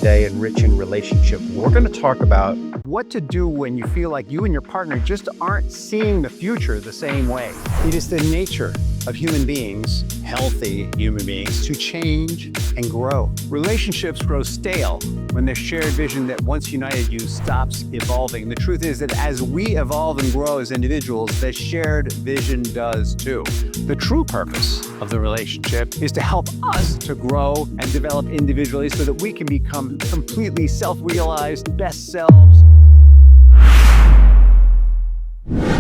today in Rich in Relationship. We're going to talk about what to do when you feel like you and your partner just aren't seeing the future the same way. It is the nature of human beings, healthy human beings, to change and grow. Relationships grow stale when their shared vision that once united you stops evolving. The truth is that as we evolve and grow as individuals, the shared vision does too. The true purpose of the relationship is to help us to grow and develop individually so that we can become completely self-realized best selves.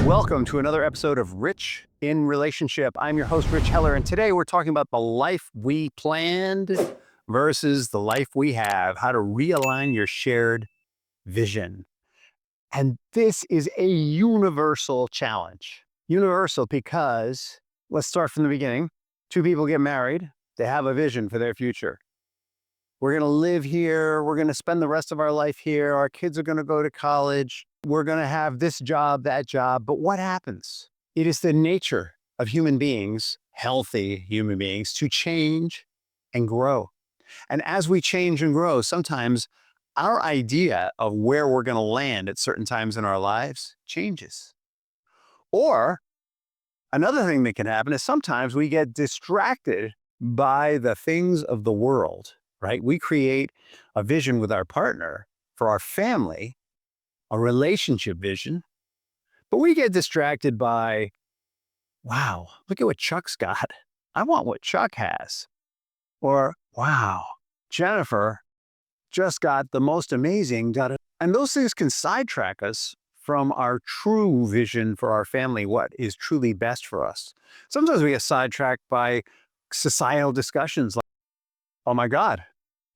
Welcome to another episode of Rich in Relationship. I'm your host, Rich Heller, and today we're talking about the life we planned versus the life we have, how to realign your shared vision. And this is a universal challenge. Universal because, let's start from the beginning. Two people get married, they have a vision for their future. We're going to live here, we're going to spend the rest of our life here, our kids are going to go to college, we're going to have this job, that job. But what happens? It is the nature of human beings, healthy human beings, to change and grow. And as we change and grow, sometimes our idea of where we're going to land at certain times in our lives changes. Or another thing that can happen is sometimes we get distracted by the things of the world, right? We create a vision with our partner for our family, a relationship vision, but we get distracted by, wow, look at what Chuck's got. I want what Chuck has. Or, wow, Jennifer just got the most amazing data. And those things can sidetrack us from our true vision for our family, what is truly best for us. Sometimes we get sidetracked by societal discussions like, oh my God,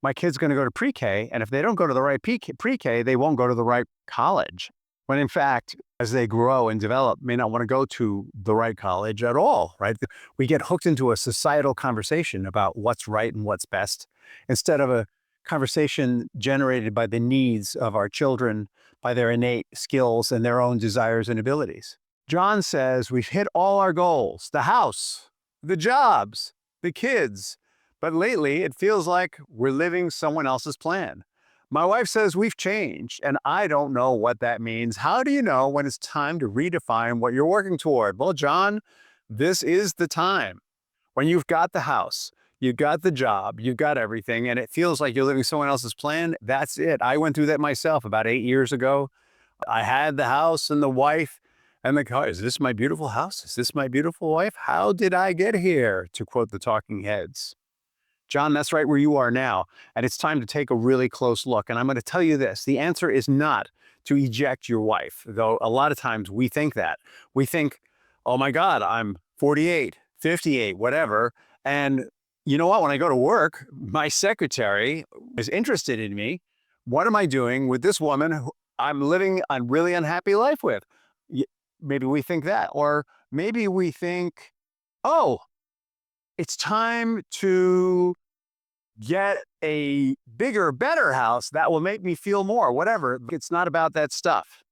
my kid's going to go to pre-K, and if they don't go to the right pre-K, they won't go to the right college. When in fact, as they grow and develop, may not want to go to the right college at all, right? We get hooked into a societal conversation about what's right and what's best, instead of a conversation generated by the needs of our children, by their innate skills and their own desires and abilities. John says we've hit all our goals, the house, the jobs, the kids, but lately it feels like we're living someone else's plan. My wife says we've changed, and I don't know what that means. How do you know when it's time to redefine what you're working toward? Well, John, this is the time. When you've got the house, you've got the job, you've got everything, and it feels like you're living someone else's plan, that's it. I went through that myself about 8 years ago. I had the house and the wife and the car. Is this my beautiful house? Is this my beautiful wife? How did I get here? To quote the Talking Heads. John, that's right where you are now. And it's time to take a really close look. And I'm going to tell you this. The answer is not to eject your wife, though a lot of times we think that. We think, oh my God, I'm 48, 58, whatever. And you know what? When I go to work, my secretary is interested in me. What am I doing with this woman who I'm living a really unhappy life with? Maybe we think that. Or maybe we think, oh, it's time to get a bigger, better house that will make me feel more, whatever. It's not about that stuff.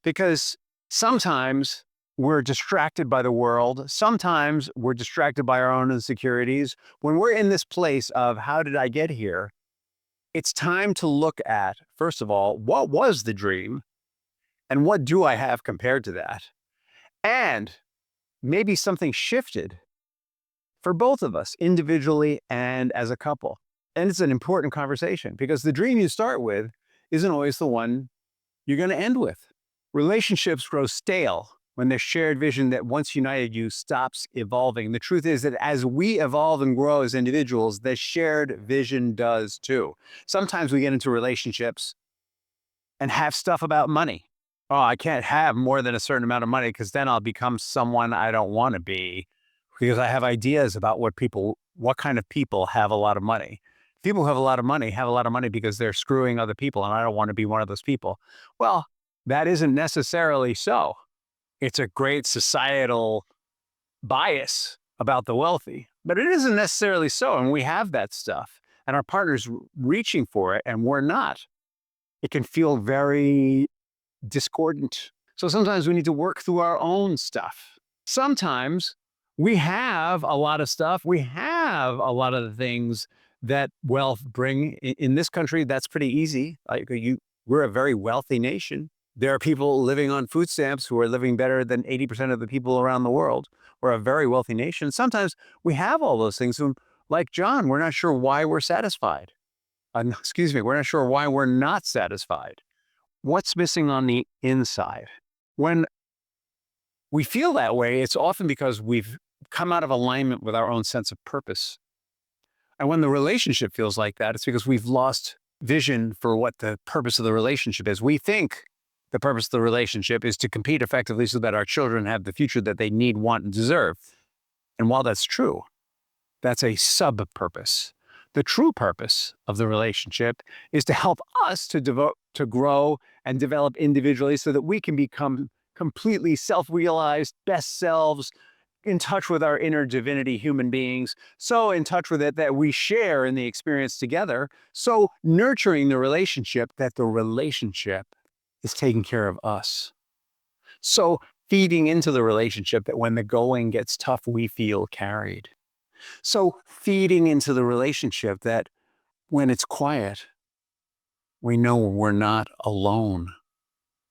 Because sometimes we're distracted by the world. Sometimes we're distracted by our own insecurities. When we're in this place of how did I get here, it's time to look at, first of all, what was the dream and what do I have compared to that? And maybe something shifted for both of us, individually and as a couple. And it's an important conversation because the dream you start with isn't always the one you're going to end with. Relationships grow stale when their shared vision that once united you stops evolving. The truth is that as we evolve and grow as individuals, the shared vision does too. Sometimes we get into relationships and have stuff about money. Oh, I can't have more than a certain amount of money because then I'll become someone I don't want to be. Because I have ideas about what kind of people have a lot of money. People who have a lot of money because they're screwing other people, and I don't want to be one of those people. Well, that isn't necessarily so. It's a great societal bias about the wealthy, but it isn't necessarily so. And we have that stuff, and our partner's reaching for it, and we're not. It can feel very discordant. So sometimes we need to work through our own stuff. Sometimes we have a lot of stuff. We have a lot of the things that wealth bring. In this country, that's pretty easy. We're a very wealthy nation. There are people living on food stamps who are living better than 80% of the people around the world. We're a very wealthy nation. Sometimes we have all those things. And like John, we're not sure why we're satisfied. Excuse me, we're not sure why we're not satisfied. What's missing on the inside? When we feel that way, it's often because we've come out of alignment with our own sense of purpose. And when the relationship feels like that, it's because we've lost vision for what the purpose of the relationship is. We think the purpose of the relationship is to compete effectively so that our children have the future that they need, want, and deserve. And while that's true, that's a sub-purpose. The true purpose of the relationship is to help us to grow and develop individually so that we can become completely self-realized, best selves, in touch with our inner divinity human beings, so in touch with it that we share in the experience together, so nurturing the relationship that the relationship is taking care of us. So feeding into the relationship that when the going gets tough, we feel carried. So feeding into the relationship that when it's quiet, we know we're not alone.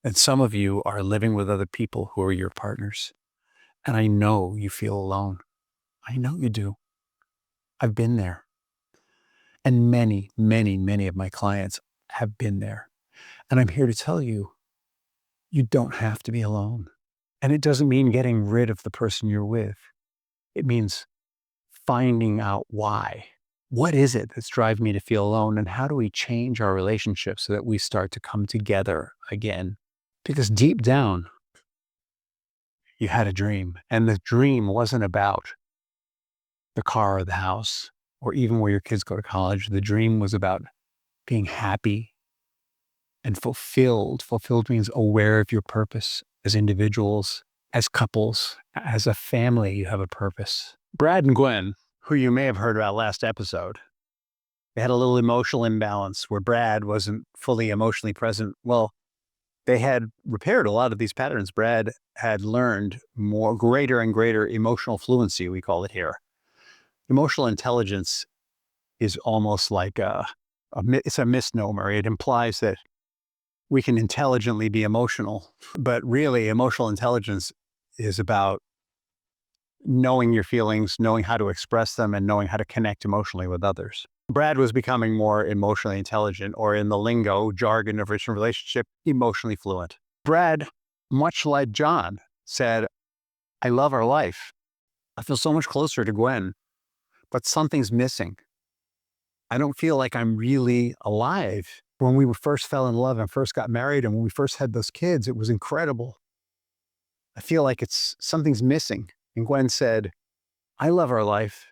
And some of you are living with other people who are your partners. And I know you feel alone. I know you do. I've been there. And many, many, many of my clients have been there. And I'm here to tell you, you don't have to be alone. And it doesn't mean getting rid of the person you're with. It means finding out why. What is it that's driving me to feel alone? And how do we change our relationship so that we start to come together again? Because deep down, you had a dream. And the dream wasn't about the car or the house, or even where your kids go to college. The dream was about being happy and fulfilled. Fulfilled means aware of your purpose as individuals, as couples, as a family, you have a purpose. Brad and Gwen, who you may have heard about last episode, they had a little emotional imbalance where Brad wasn't fully emotionally present. Well, they had repaired a lot of these patterns. Brad had learned more greater and greater emotional fluency, we call it here. Emotional intelligence is almost like it's a misnomer. It implies that we can intelligently be emotional, but really emotional intelligence is about knowing your feelings, knowing how to express them, and knowing how to connect emotionally with others. Brad was becoming more emotionally intelligent, or in the lingo, jargon of rich relationship, emotionally fluent. Brad, much like John, said, I love our life. I feel so much closer to Gwen, but something's missing. I don't feel like I'm really alive. When we first fell in love and first got married and when we first had those kids, it was incredible. I feel like something's missing. And Gwen said, I love our life,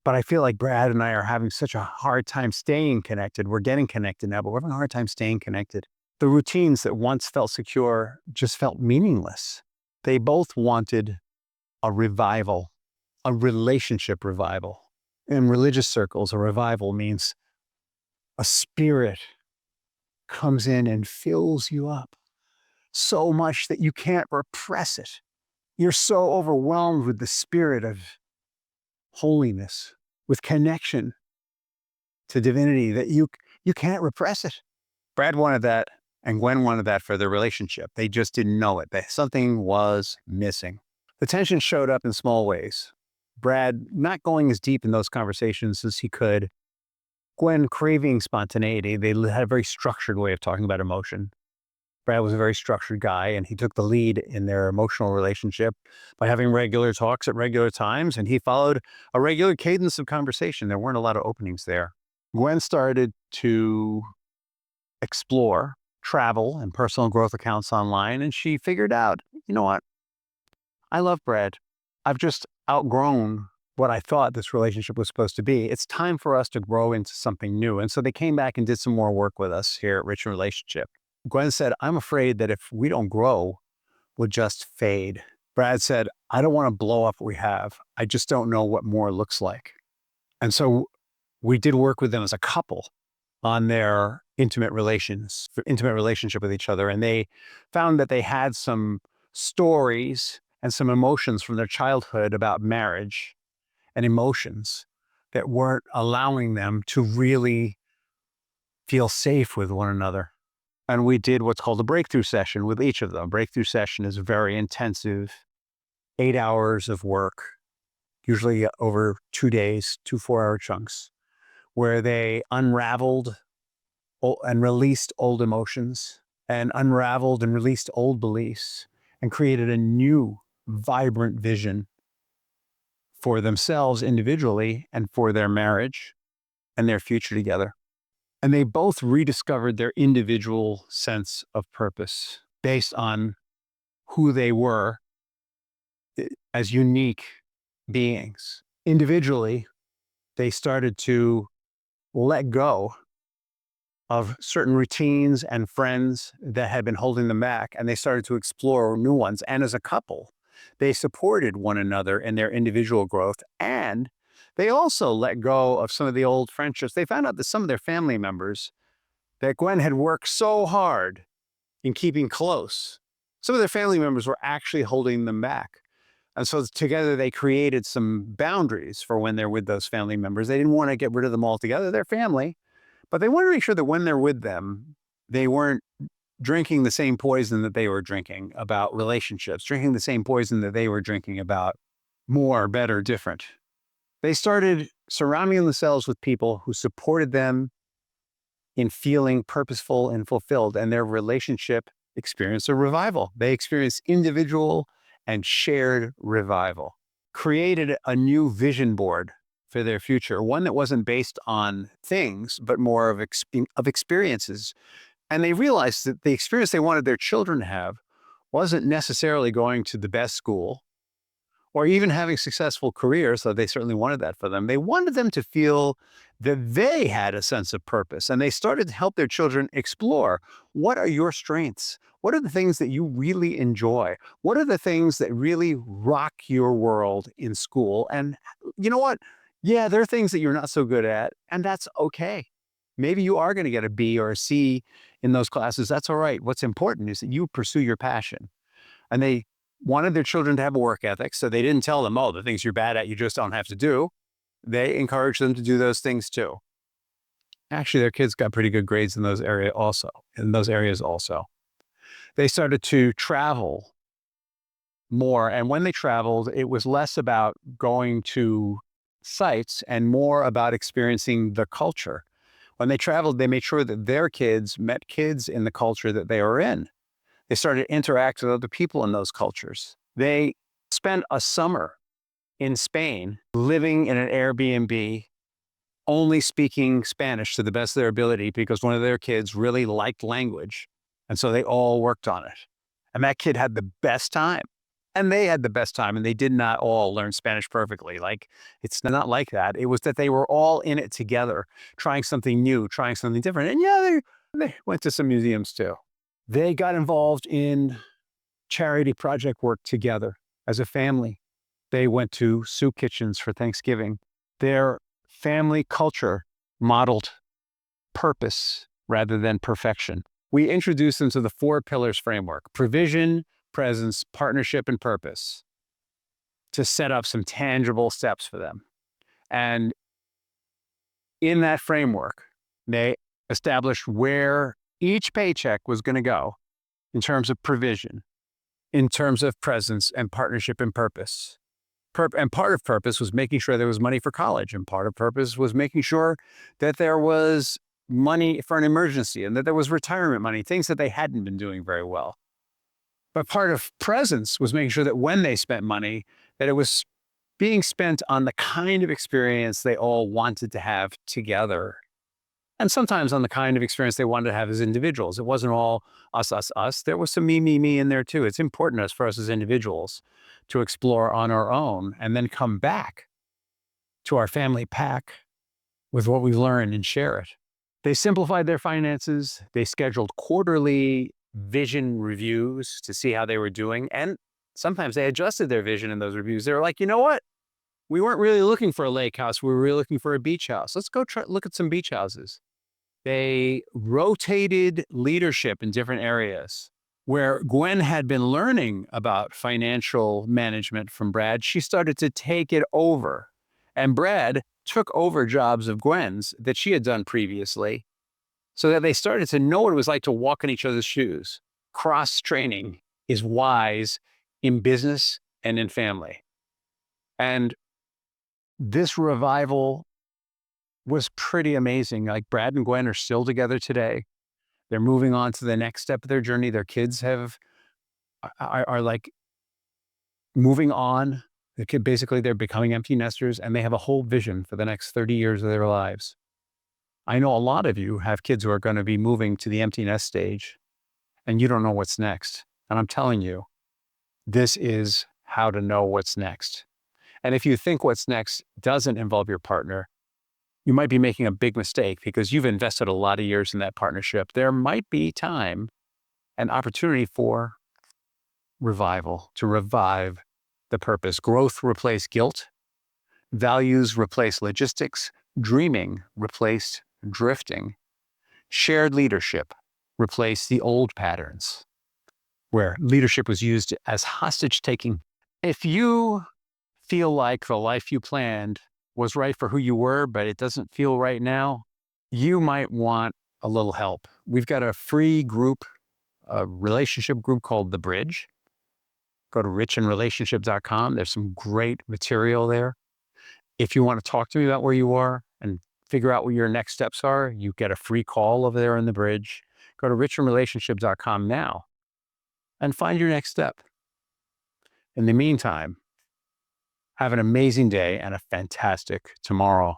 but I feel like Brad and I are having such a hard time staying connected. We're getting connected now, but we're having a hard time staying connected. The routines that once felt secure just felt meaningless. They both wanted a revival, a relationship revival. In religious circles, a revival means a spirit comes in and fills you up so much that you can't repress it. You're so overwhelmed with the spirit of holiness, with connection to divinity that you can't repress it. Brad wanted that, and Gwen wanted that for their relationship. They just didn't know it. Something was missing. The tension showed up in small ways. Brad not going as deep in those conversations as he could. Gwen craving spontaneity. They had a very structured way of talking about emotion. Brad was a very structured guy, and he took the lead in their emotional relationship by having regular talks at regular times, and he followed a regular cadence of conversation. There weren't a lot of openings there. Gwen started to explore travel and personal growth accounts online, and she figured out, you know what? I love Brad. I've just outgrown what I thought this relationship was supposed to be. It's time for us to grow into something new. And so they came back and did some more work with us here at Rich in Relationship. Gwen said, I'm afraid that if we don't grow, we'll just fade. Brad said, I don't want to blow up what we have. I just don't know what more looks like. And so we did work with them as a couple on their intimate relationship with each other. And they found that they had some stories and some emotions from their childhood about marriage and emotions that weren't allowing them to really feel safe with one another. And we did what's called a breakthrough session with each of them. Breakthrough session is very intensive, 8 hours of work, usually over 2 days, 2 4-hour chunks, where they unraveled and released old emotions and unraveled and released old beliefs and created a new, vibrant vision for themselves individually and for their marriage and their future together. And they both rediscovered their individual sense of purpose based on who they were as unique beings. Individually, they started to let go of certain routines and friends that had been holding them back, and they started to explore new ones. And as a couple, they supported one another in their individual growth, and they also let go of some of the old friendships. They found out that some of their family members that Gwen had worked so hard in keeping close, some of their family members were actually holding them back. And so together they created some boundaries for when they're with those family members. They didn't want to get rid of them altogether. They're family, but they wanted to make sure that when they're with them, they weren't drinking the same poison that they were drinking about relationships, drinking the same poison that they were drinking about more, better, different. They started surrounding themselves with people who supported them in feeling purposeful and fulfilled, and their relationship experienced a revival. They experienced individual and shared revival, created a new vision board for their future, one that wasn't based on things, but more of experiences. And they realized that the experience they wanted their children to have wasn't necessarily going to the best school or even having successful careers, so they certainly wanted that for them. They wanted them to feel that they had a sense of purpose, and they started to help their children explore, what are your strengths? What are the things that you really enjoy? What are the things that really rock your world in school? And you know what? Yeah, there are things that you're not so good at, and that's okay. Maybe you are going to get a B or a C in those classes. That's all right. What's important is that you pursue your passion. And they wanted their children to have a work ethic, so they didn't tell them, oh, the things you're bad at, you just don't have to do. They encouraged them to do those things too. Actually, their kids got pretty good grades in those areas also. They started to travel more, and when they traveled, it was less about going to sites and more about experiencing the culture. When they traveled, they made sure that their kids met kids in the culture that they were in. They started to interact with other people in those cultures. They spent a summer in Spain living in an Airbnb, only speaking Spanish to the best of their ability because one of their kids really liked language. And so they all worked on it. And that kid had the best time. And they had the best time, and they did not all learn Spanish perfectly. Like, it's not like that. It was that they were all in it together, trying something new, trying something different. And yeah, they went to some museums too. They got involved in charity project work together as a family. They went to soup kitchens for Thanksgiving. Their family culture modeled purpose rather than perfection. We introduced them to the 4 pillars framework: provision, presence, partnership, and purpose, to set up some tangible steps for them. And in that framework, they established where each paycheck was going to go in terms of provision, in terms of presence and partnership and purpose. And part of purpose was making sure there was money for college. And part of purpose was making sure that there was money for an emergency and that there was retirement money, things that they hadn't been doing very well. But part of presence was making sure that when they spent money, that it was being spent on the kind of experience they all wanted to have together. And sometimes on the kind of experience they wanted to have as individuals. It wasn't all us, us, us. There was some me, me, me in there too. It's important for us as individuals to explore on our own and then come back to our family pack with what we've learned and share it. They simplified their finances. They scheduled quarterly vision reviews to see how they were doing. And sometimes they adjusted their vision in those reviews. They were like, you know what? We weren't really looking for a lake house. We were really looking for a beach house. Let's go look at some beach houses. They rotated leadership in different areas. Where Gwen had been learning about financial management from Brad, she started to take it over. And Brad took over jobs of Gwen's that she had done previously so that they started to know what it was like to walk in each other's shoes. Cross training is wise in business and in family. And this revival was pretty amazing. Like Brad and Gwen are still together today. They're moving on to the next step of their journey. Their kids are like moving on. The kid, basically, they're becoming empty nesters, and they have a whole vision for the next 30 years of their lives. I know a lot of you have kids who are going to be moving to the empty nest stage, and you don't know what's next. And I'm telling you, this is how to know what's next. And if you think what's next doesn't involve your partner, you might be making a big mistake because you've invested a lot of years in that partnership. There might be time and opportunity for revival, to revive the purpose. Growth replaced guilt. Values replaced logistics. Dreaming replaced drifting. Shared leadership replaced the old patterns where leadership was used as hostage taking. If you feel like the life you planned was right for who you were, but it doesn't feel right now, you might want a little help. We've got a free group, a relationship group called The Bridge. Go to richinrelationships.com. There's some great material there. If you want to talk to me about where you are and figure out what your next steps are, you get a free call over there in The Bridge. Go to richinrelationships.com now and find your next step. In the meantime, have an amazing day and a fantastic tomorrow.